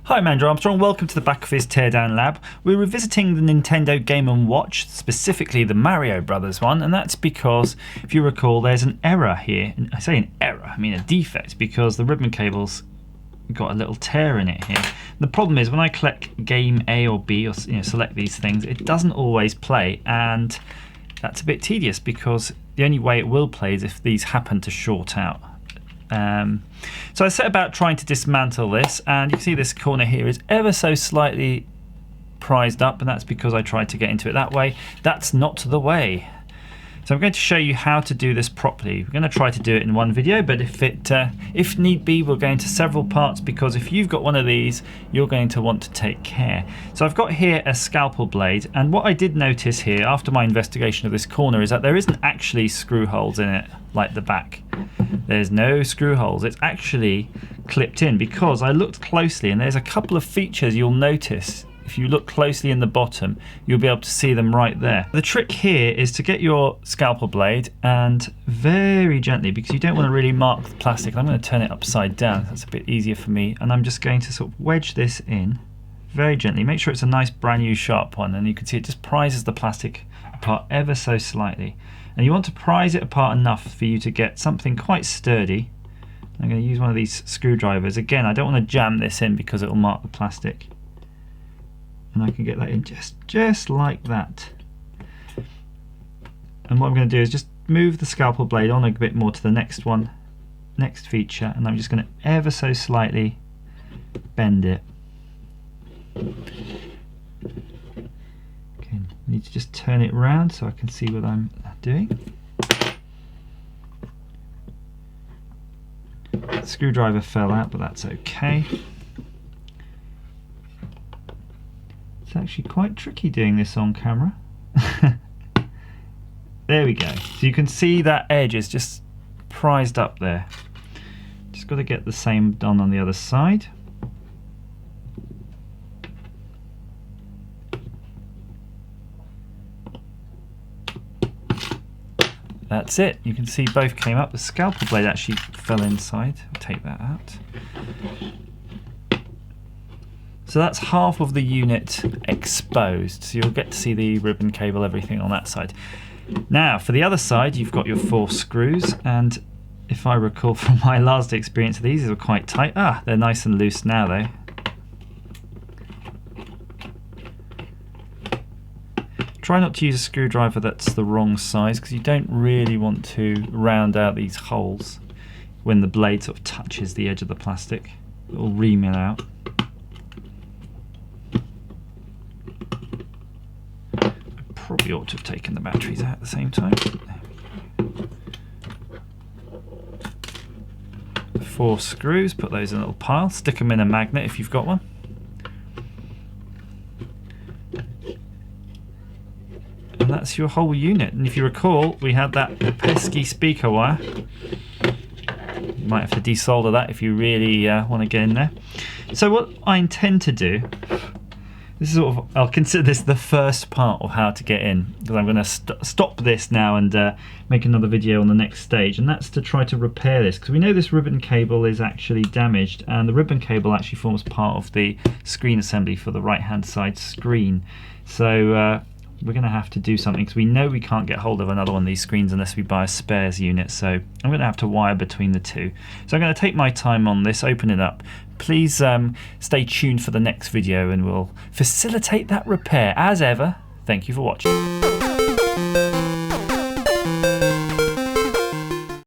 Hi, I'm Andrew Armstrong. Welcome to the Back Office Teardown Lab. We're revisiting the Nintendo Game & Watch, specifically the Mario Brothers one, and that's because, if you recall, there's an error here. And I say an error, I mean a defect, because the ribbon cable's got a little tear in it here. The problem is when I click Game A or B, or select these things, it doesn't always play, and that's a bit tedious because the only way it will play is if these happen to short out. So I set about trying to dismantle this, and you can see this corner here is ever so slightly prized up, and that's because I tried to get into it that way. That's not the way. So I'm going to show you how to do this properly. We're going to try to do it in one video, but if need be, we'll go into several parts, because if you've got one of these, you're going to want to take care. So I've got here a scalpel blade, and what I did notice here after my investigation of this corner is that there isn't actually screw holes in it like the back. There's no screw holes. It's actually clipped in, because I looked closely and there's a couple of features you'll notice. If you look closely in the bottom, you'll be able to see them right there. The trick here is to get your scalpel blade and very gently, because you don't want to really mark the plastic. I'm going to turn it upside down. That's a bit easier for me. And I'm just going to sort of wedge this in very gently. Make sure it's a nice brand new sharp one, and you can see it just prizes the plastic apart ever so slightly. And you want to prise it apart enough for you to get something quite sturdy. I'm going to use one of these screwdrivers. Again, I don't want to jam this in because it will mark the plastic. And I can get that in just like that. And what I'm going to do is just move the scalpel blade on a bit more to the next feature, and I'm just going to ever so slightly bend it. Okay, I need to just turn it round so I can see what I'm doing. The screwdriver fell out, but that's okay. It's actually quite tricky doing this on camera. There we go. So you can see that edge is just prized up there. Just got to get the same done on the other side. That's it. You can see both came up. The scalpel blade actually fell inside. I'll take that out. So that's half of the unit exposed. So you'll get to see the ribbon cable, everything on that side. Now for the other side, you've got your 4 screws, and if I recall from my last experience, these are quite tight. They're nice and loose now though. Try not to use a screwdriver that's the wrong size, because you don't really want to round out these holes when the blade sort of touches the edge of the plastic. It will remill out. Probably ought to have taken the batteries out at the same time. 4 screws, put those in a little pile, stick them in a magnet if you've got one. And that's your whole unit. And if you recall, we had that pesky speaker wire. You might have to desolder that if you really want to get in there. So what I intend to do, this is I'll consider this the first part of how to get in, because I'm going to stop this now and make another video on the next stage, and that's to try to repair this, because we know this ribbon cable is actually damaged, and the ribbon cable actually forms part of the screen assembly for the right hand side screen. So we're going to have to do something, because we know we can't get hold of another one of these screens unless we buy a spares unit, so I'm going to have to wire between the two. So I'm going to take my time on this, open it up. Please stay tuned for the next video and we'll facilitate that repair. As ever, thank you for watching.